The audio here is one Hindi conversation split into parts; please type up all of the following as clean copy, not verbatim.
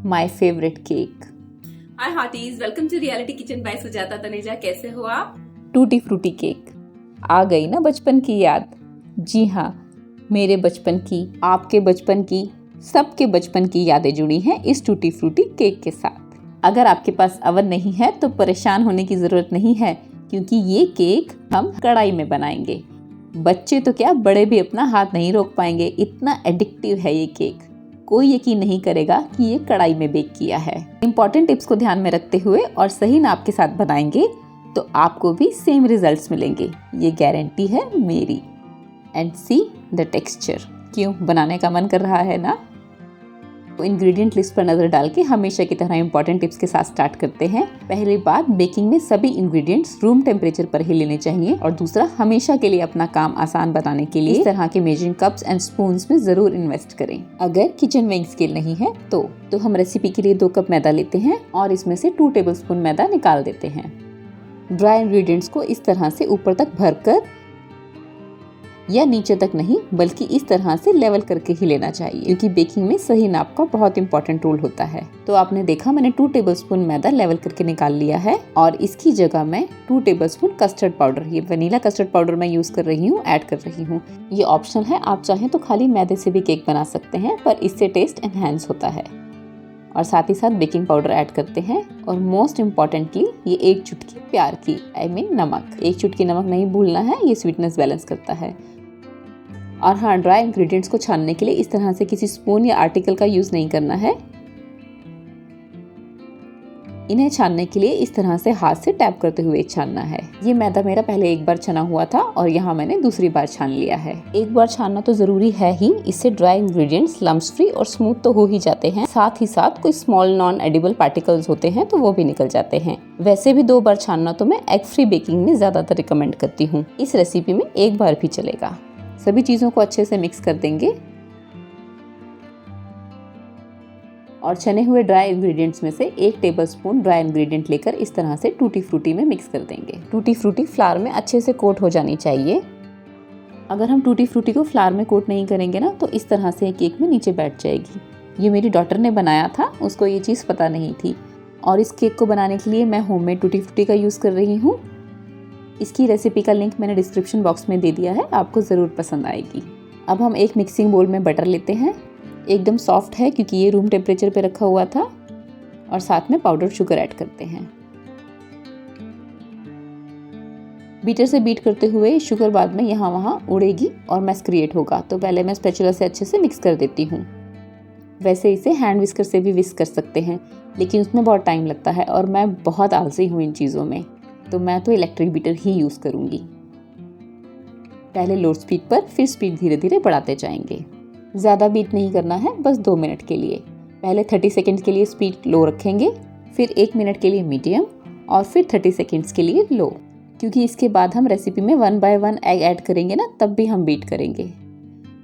My favourite cake. Hi hearties, welcome to reality kitchen by Sujata Taneja. कैसे हो आप? Tutti frutti cake. आ गई ना बचपन की याद। जी हाँ, मेरे बचपन की, आपके बचपन की, सबके बचपन की यादें जुड़ी हैं इस टूटी फ्रूटी केक के साथ। अगर आपके पास अवन नहीं है तो परेशान होने की जरूरत नहीं है, क्योंकि ये केक हम कढ़ाई में बनाएंगे। बच्चे तो क्या, बड़े भी अपना हाथ नहीं रोक पाएंगे, इतना एडिक्टिव है ये केक। कोई यकीन नहीं करेगा कि ये कढ़ाई में बेक किया है। इंपॉर्टेंट टिप्स को ध्यान में रखते हुए और सही नाप के साथ बनाएंगे तो आपको भी सेम रिजल्ट्स मिलेंगे, ये गारंटी है मेरी। And see the texture. क्यों, बनाने का मन कर रहा है ना? तो इंग्रेडिएंट लिस्ट पर नजर डाल के हमेशा की तरह इंपॉर्टेंट टिप्स के साथ स्टार्ट करते हैं। पहली बात, बेकिंग में सभी इंग्रेडिएंट्स रूम टेम्परेचर पर ही लेने चाहिए। और दूसरा, हमेशा के लिए अपना काम आसान बनाने के लिए इस तरह के मेजरिंग कप्स एंड स्पून्स में जरूर इन्वेस्ट करें। अगर किचन वेइंग स्केल नहीं है तो हम रेसिपी के लिए 2 कप मैदा लेते हैं और इसमें से 2 टेबलस्पून मैदा निकाल देते हैं। ड्राई इंग्रेडिएंट्स को इस तरह से ऊपर तक भरकर, या नीचे तक नहीं बल्कि इस तरह से लेवल करके ही लेना चाहिए, क्योंकि बेकिंग में सही नाप का बहुत इंपॉर्टेंट रोल होता है। तो आपने देखा, मैंने 2 टेबलस्पून मैदा लेवल करके निकाल लिया है और इसकी जगह मैं 2 टेबलस्पून कस्टर्ड पाउडर, ये वनीला कस्टर्ड पाउडर मैं यूज कर रही हूँ, ऐड कर रही हूँ। ये ऑप्शनल है, आप चाहें तो खाली मैदे से भी केक बना सकते हैं, पर इससे टेस्ट एनहांस होता है। और साथ ही साथ बेकिंग पाउडर ऐड करते हैं और मोस्ट इम्पॉर्टेंटली ये 1 चुटकी प्यार की, नमक। 1 चुटकी नमक नहीं भूलना है, ये स्वीटनेस बैलेंस करता है। और हाँ, ड्राई इंग्रेडिएंट्स को छानने के लिए इस तरह से किसी स्पून या आर्टिकल का यूज नहीं करना है। इन्हें छानने के लिए इस तरह से हाथ से टैप करते हुए छानना है। ये मैदा मेरा पहले एक बार छना हुआ था और यहाँ मैंने दूसरी बार छान लिया है। एक बार छानना तो जरूरी है ही, इससे ड्राई इंग्रेडिएंट्स लम्प्स फ्री और स्मूथ तो हो ही जाते हैं, साथ ही साथ कोई स्मॉल नॉन एडिबल पार्टिकल्स होते हैं तो वो भी निकल जाते हैं। वैसे भी 2 बार छानना तो मैं एग फ्री बेकिंग में ज्यादातर रिकमेंड करती हूँ। इस रेसिपी में 1 बार भी चलेगा। सभी चीजों को अच्छे से मिक्स कर देंगे और छने हुए ड्राई इंग्रेडिएंट्स में से 1 टेबलस्पून ड्राई इंग्रेडिएंट लेकर इस तरह से टूटी फ्रूटी में मिक्स कर देंगे। टूटी फ्रूटी फ्लावर में अच्छे से कोट हो जानी चाहिए। अगर हम टूटी फ्रूटी को फ्लावर में कोट नहीं करेंगे ना तो इस तरह से केक में नीचे बैठ जाएगी। ये मेरी डॉटर ने बनाया था, उसको ये चीज़ पता नहीं थी। और इस केक को बनाने के लिए मैं होममेड टूटी फ्रूटी का यूज़ कर रही हूँ। इसकी रेसिपी का लिंक मैंने डिस्क्रिप्शन बॉक्स में दे दिया है, आपको ज़रूर पसंद आएगी। अब हम एक मिक्सिंग बोल में बटर लेते हैं। एकदम सॉफ्ट है क्योंकि ये रूम टेम्परेचर पे रखा हुआ था। और साथ में पाउडर शुगर ऐड करते हैं। बीटर से बीट करते हुए शुगर बाद में यहाँ वहाँ उड़ेगी और मैस क्रिएट होगा, तो पहले मैं स्पैचुला से अच्छे से मिक्स कर देती हूँ। वैसे इसे हैंड विस्कर से भी विस्क कर सकते हैं, लेकिन उसमें बहुत टाइम लगता है और मैं बहुत आलसी हूँ इन चीज़ों में, तो मैं तो इलेक्ट्रिक बीटर ही यूज़ करूँगी। पहले लो स्पीड पर, फिर स्पीड धीरे धीरे बढ़ाते जाएंगे। ज़्यादा बीट नहीं करना है, बस 2 मिनट के लिए। पहले 30 सेकेंड्स के लिए स्पीड लो रखेंगे, फिर 1 मिनट के लिए मीडियम और फिर 30 सेकेंड्स के लिए लो, क्योंकि इसके बाद हम रेसिपी में 1 बाय 1 एग ऐड करेंगे ना, तब भी हम बीट करेंगे।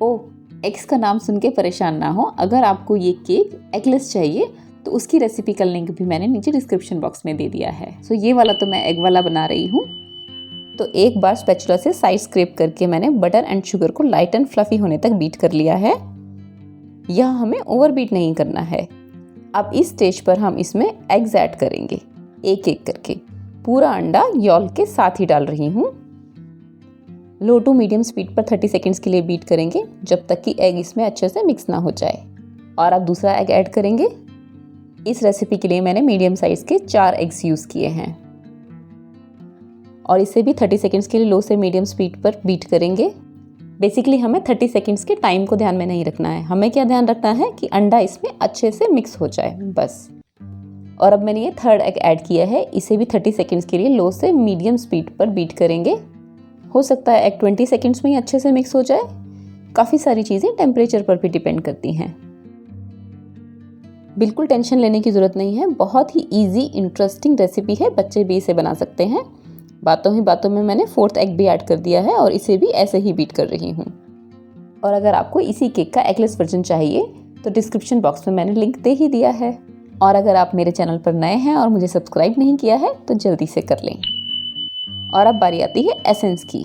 ओह, एग्स का नाम सुन के परेशान ना हो। अगर आपको ये केक एगलेस चाहिए तो उसकी रेसिपी का लिंक भी मैंने नीचे डिस्क्रिप्शन बॉक्स में दे दिया है। सो ये वाला तो मैं एग वाला बना रही हूँ। तो एक बार स्पैचुला से साइड स्क्रैप करके मैंने बटर एंड शुगर को लाइट एंड फ्लफी होने तक बीट कर लिया है। यह हमें ओवर बीट नहीं करना है। अब इस स्टेज पर हम इसमें एग्स ऐड करेंगे, एक एक करके। पूरा अंडा यॉल के साथ ही डाल रही हूँ। लो टू मीडियम स्पीड पर 30 सेकेंड्स के लिए बीट करेंगे, जब तक कि एग इसमें अच्छे से मिक्स ना हो जाए। और अब दूसरा एग ऐड करेंगे। इस रेसिपी के लिए मैंने मीडियम साइज के 4 एग्स यूज़ किए हैं और इसे भी 30 सेकेंड्स के लिए लो से मीडियम स्पीड पर बीट करेंगे। बेसिकली हमें 30 सेकेंड्स के टाइम को ध्यान में नहीं रखना है, हमें क्या ध्यान रखना है कि अंडा इसमें अच्छे से मिक्स हो जाए, बस। और अब मैंने ये 3rd एग ऐड किया है, इसे भी 30 सेकेंड्स के लिए लो से मीडियम स्पीड पर बीट करेंगे। हो सकता है एग 20 सेकेंड्स में ही अच्छे से मिक्स हो जाए। काफ़ी सारी चीज़ें टेम्परेचर पर भी डिपेंड करती हैं। बिल्कुल टेंशन लेने की ज़रूरत नहीं है, बहुत ही इजी इंटरेस्टिंग रेसिपी है, बच्चे भी इसे बना सकते हैं। बातों ही बातों में मैंने 4th एग भी ऐड कर दिया है और इसे भी ऐसे ही बीट कर रही हूँ। और अगर आपको इसी केक का एगलेस वर्जन चाहिए तो डिस्क्रिप्शन बॉक्स में मैंने लिंक दे ही दिया है। और अगर आप मेरे चैनल पर नए हैं और मुझे सब्सक्राइब नहीं किया है तो जल्दी से कर लें। और अब बारी आती है एसेंस की।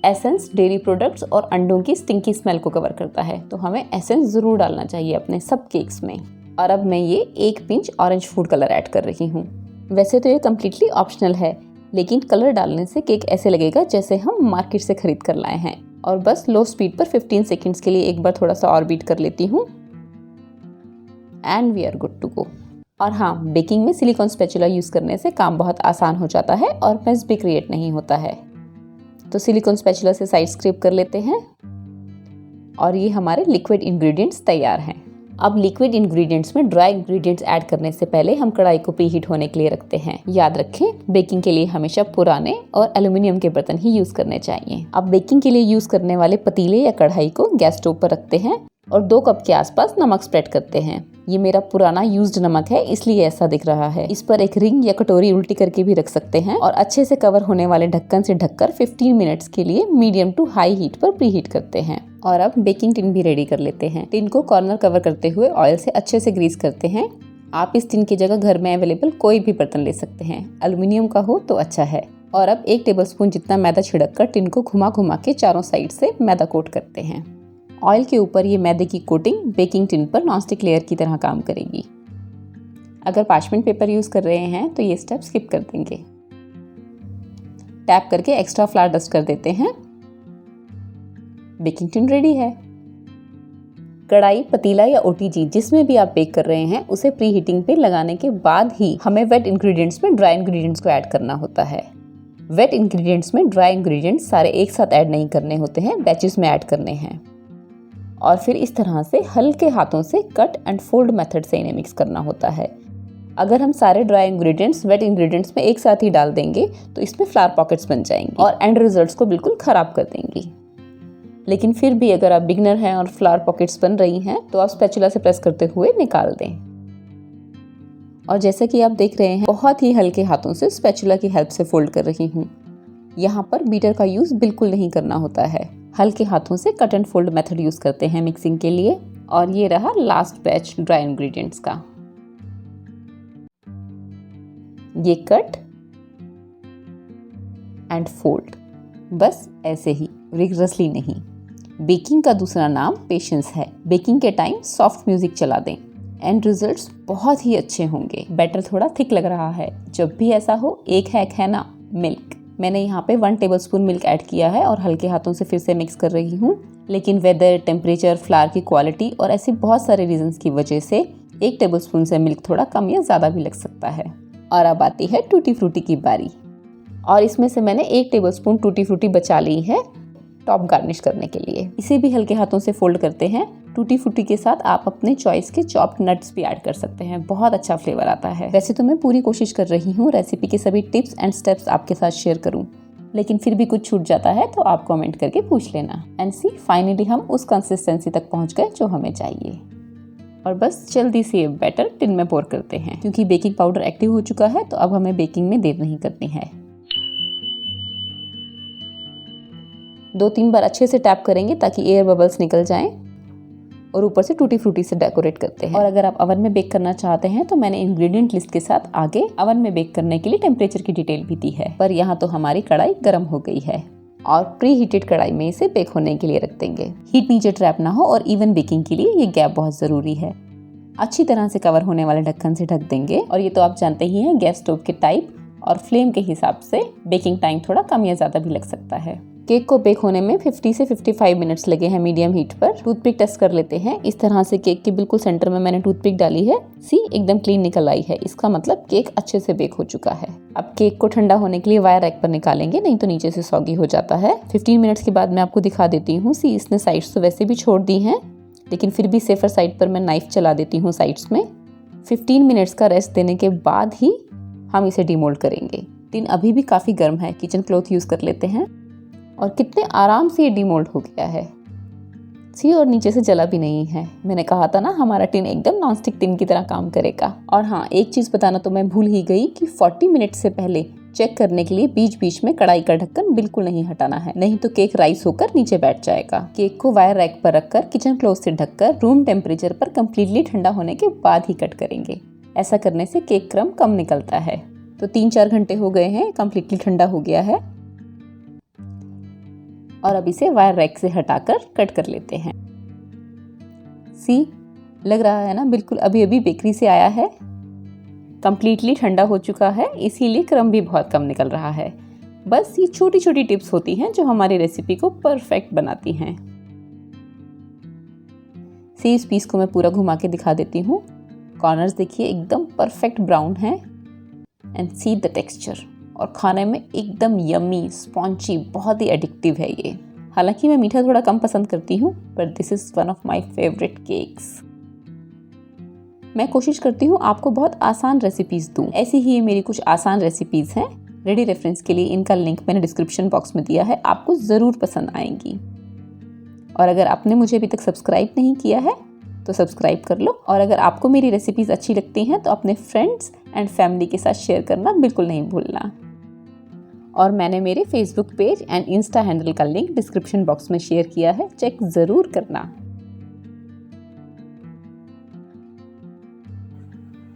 एसेंस डेयरी प्रोडक्ट्स और अंडों की स्टिंकी स्मेल को कवर करता है, तो हमें एसेंस ज़रूर डालना चाहिए अपने सब केक्स में। और अब मैं ये 1 pinch orange food colour add कर रही हूँ। वैसे तो ये कम्प्लीटली ऑप्शनल है, लेकिन कलर डालने से केक ऐसे लगेगा जैसे हम मार्केट से खरीद कर लाए हैं। और बस लो स्पीड पर 15 सेकेंड्स के लिए एक बार थोड़ा सा और बीट कर लेती हूँ and we are good to go. और हाँ, बेकिंग में सिलिकॉन स्पैचुला यूज़ करने से काम बहुत आसान हो जाता है और मेस भी क्रिएट नहीं होता है। तो सिलिकॉन स्पैचुला से साइड स्क्रैप कर लेते हैं और ये हमारे लिक्विड इंग्रेडिएंट्स तैयार हैं। अब लिक्विड इंग्रेडिएंट्स में ड्राई इंग्रेडिएंट्स ऐड करने से पहले हम कढ़ाई को प्रीहीट होने के लिए रखते हैं। याद रखें, बेकिंग के लिए हमेशा पुराने और एल्युमिनियम के बर्तन ही यूज करने चाहिए। अब बेकिंग के लिए यूज करने वाले पतीले या कढ़ाई को गैस स्टोव पर रखते हैं और 2 कप के आसपास नमक स्प्रेड करते हैं। ये मेरा पुराना यूज्ड नमक है, इसलिए ऐसा दिख रहा है। इस पर एक रिंग या कटोरी उल्टी करके भी रख सकते हैं और अच्छे से कवर होने वाले ढक्कन से ढककर 15 मिनट्स के लिए मीडियम टू हाई हीट पर प्रीहीट करते हैं। और अब बेकिंग टिन भी रेडी कर लेते हैं। टिन को कॉर्नर कवर करते हुए ऑयल से अच्छे से ग्रीस करते हैं। आप इस टिन की जगह घर में अवेलेबल कोई भी बर्तन ले सकते हैं, एल्युमिनियम का हो तो अच्छा है। और अब 1 टेबलस्पून जितना मैदा छिड़क कर टिन को घुमा घुमा के चारों साइड से मैदा कोट करते हैं। ऑयल के ऊपर ये मैदे की कोटिंग बेकिंग टिन पर नॉनस्टिक लेयर की तरह काम करेगी। अगर पार्चमेंट पेपर यूज कर रहे हैं तो ये स्टेप स्किप कर देंगे। टैप करके एक्स्ट्रा फ्लावर डस्ट कर देते हैं। बेकिंग टिन रेडी है। कढ़ाई, पतीला या ओटीजी जिसमें भी आप बेक कर रहे हैं उसे प्री हीटिंग पे लगाने के बाद ही हमें वेट इंग्रेडिएंट्स में ड्राई इंग्रेडिएंट्स को ऐड करना होता है। वेट इंग्रेडिएंट्स में ड्राई इंग्रेडिएंट्स सारे एक साथ ऐड नहीं करने होते हैं, बैचेस में ऐड करने हैं। और फिर इस तरह से हल्के हाथों से कट एंड फोल्ड मेथड से इन्हें मिक्स करना होता है। अगर हम सारे ड्राई इंग्रेडिएंट्स वेट इंग्रेडिएंट्स में एक साथ ही डाल देंगे तो इसमें फ्लावर पॉकेट्स बन जाएंगे और एंड रिजल्ट्स को बिल्कुल खराब कर देंगी। लेकिन फिर भी अगर आप बिगनर हैं और फ्लावर पॉकेट्स बन रही हैं तो आप स्पैचुला से प्रेस करते हुए निकाल दें। और जैसे कि आप देख रहे हैं, बहुत ही हल्के हाथों से स्पैचुला की हेल्प से फोल्ड कर रही हूँ। यहाँ पर बीटर का यूज बिल्कुल नहीं करना होता है, हल्के हाथों से cut and fold method use करते हैं मिक्सिंग के लिए। और ये रहा लास्ट बैच ड्राई इंग्रेडिएंट्स का। ये कट एंड फोल्ड, बस ऐसे ही, रिगरसली नहीं। बेकिंग का दूसरा नाम पेशेंस है। बेकिंग के टाइम सॉफ्ट म्यूजिक चला दें, एंड रिजल्ट्स बहुत ही अच्छे होंगे। बैटर थोड़ा थिक लग रहा है, जब भी ऐसा हो एक हैक है ना, मिल्क। मैंने यहाँ पे 1 टेबलस्पून मिल्क ऐड किया है और हल्के हाथों से फिर से मिक्स कर रही हूँ। लेकिन वेदर, टेम्परेचर, फ्लावर की क्वालिटी और ऐसे बहुत सारे रीजंस की वजह से 1 टेबलस्पून से मिल्क थोड़ा कम या ज़्यादा भी लग सकता है। और अब आती है टूटी फ्रूटी की बारी। और इसमें से मैंने 1 टेबलस्पून टूटी फ्रूटी बचा ली है टॉप गार्निश करने के लिए। इसे भी हल्के हाथों से फोल्ड करते हैं। टूटी फ्रूटी के साथ आप अपने चॉइस के चॉप्ड नट्स भी ऐड कर सकते हैं, बहुत अच्छा फ्लेवर आता है। वैसे तो मैं पूरी कोशिश कर रही हूँ रेसिपी के सभी टिप्स एंड स्टेप्स आपके साथ शेयर करूँ, लेकिन फिर भी कुछ छूट जाता है तो आप कमेंट करके पूछ लेना। एंड सी, फाइनली हम उस कंसिस्टेंसी तक पहुँच गए जो हमें चाहिए। और बस जल्दी से ये बैटर टिन में पोर करते हैं। क्योंकि बेकिंग पाउडर एक्टिव हो चुका है तो अब हमें बेकिंग में देर नहीं करनी है। 2-3 बार अच्छे से टैप करेंगे ताकि एयर बबल्स निकल जाएं और ऊपर से टूटी फ्रूटी से डेकोरेट करते हैं। और अगर आप ओवन में बेक करना चाहते हैं तो मैंने इंग्रेडिएंट लिस्ट के साथ आगे ओवन में बेक करने के लिए टेम्परेचर की डिटेल भी दी है। पर यहाँ तो हमारी कढ़ाई गर्म हो गई है और प्री हीटेड कढ़ाई में इसे बेक होने के लिए रख देंगे। हीट नीचे ट्रैप ना हो और इवन बेकिंग के लिए ये गैप बहुत जरूरी है। अच्छी तरह से कवर होने वाले ढक्कन से ढक देंगे। और ये तो आप जानते ही हैं, गैस स्टोव के टाइप और फ्लेम के हिसाब से बेकिंग टाइम थोड़ा कम या ज्यादा भी लग सकता है। केक को बेक होने में 50 से 55 मिनट्स लगे हैं मीडियम हीट पर। टूथपिक टेस्ट कर लेते हैं। इस तरह से केक के बिल्कुल सेंटर में मैंने टूथपिक डाली है। सी, एकदम क्लीन निकल आई है। इसका मतलब केक अच्छे से बेक हो चुका है। अब केक को ठंडा होने के लिए वायर रैक पर निकालेंगे, नहीं तो नीचे से सॉगी हो जाता है। 15 मिनट्स के बाद मैं आपको दिखा देती हूँ। सी, इसने साइड्स तो वैसे भी छोड़ दी हैं, लेकिन फिर भी सेफर साइड पर मैं नाइफ चला देती हूँ साइड्स में। 15 मिनट्स का रेस्ट देने के बाद ही हम इसे डीमोल्ड करेंगे। टिन अभी भी काफ़ी गर्म है। किचन क्लॉथ यूज़ कर लेते हैं और कितने आराम से ये डीमोल्ड हो गया है। सी, और नीचे से जला भी नहीं है। मैंने कहा था ना, हमारा टिन एकदम नॉनस्टिक टिन की तरह काम करेगा। और हाँ, एक चीज़ बताना तो मैं भूल ही गई कि 40 मिनट से पहले चेक करने के लिए बीच बीच में कढ़ाई का ढक्कन बिल्कुल नहीं हटाना है, नहीं तो केक राइस होकर नीचे बैठ जाएगा। केक को वायर रैक पर रखकर किचन क्लॉथ से ढककर रूम टेम्परेचर पर कम्प्लीटली ठंडा होने के बाद ही कट करेंगे। ऐसा करने से केक क्रम कम निकलता है। तो 3-4 घंटे हो गए हैं, कम्प्लीटली ठंडा हो गया है। और अब इसे वायर रैक से हटाकर कट कर लेते हैं। सी, लग रहा है ना बिल्कुल अभी अभी बेकरी से आया है। कम्प्लीटली ठंडा हो चुका है, इसीलिए क्रम भी बहुत कम निकल रहा है। बस ये छोटी छोटी टिप्स होती हैं जो हमारी रेसिपी को परफेक्ट बनाती हैं। इस पीस को मैं पूरा घुमा के दिखा देती हूँ। कॉर्नर्स देखिए एकदम परफेक्ट ब्राउन है। एंड सी द टेक्सचर, और खाने में एकदम यम्मी स्पॉन्जी, बहुत ही एडिक्टिव है ये। हालांकि मैं मीठा थोड़ा कम पसंद करती हूँ, but this is one of my favourite cakes. मैं कोशिश करती हूँ आपको बहुत आसान रेसिपीज़ दूँ। ऐसी ही मेरी कुछ आसान रेसिपीज़ हैं। रेडी रेफरेंस के लिए इनका लिंक मैंने डिस्क्रिप्शन बॉक्स में दिया है, आपको ज़रूर पसंद आएंगी। और अगर आपने मुझे अभी तक सब्सक्राइब नहीं किया है तो सब्सक्राइब कर लो। और अगर आपको मेरी रेसिपीज़ अच्छी लगती हैं तो अपने फ्रेंड्स एंड फैमिली के साथ शेयर करना बिल्कुल नहीं भूलना। और मैंने मेरे Facebook page and Insta handle का लिंक डिस्क्रिप्शन बॉक्स में शेयर किया है, चेक ज़रूर करना।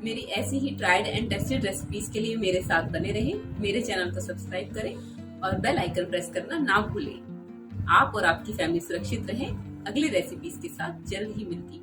मेरी ऐसी he tried and tested recipes के लिए मेरे साथ बने रहें, मेरे चैनल को सब्सक्राइब करें और बेल आइकन प्रेस करना ना भूलें। आप और आपकी फैमिली सुरक्षित रहें। अगली रेसिपीज के साथ जल्द ही मिलती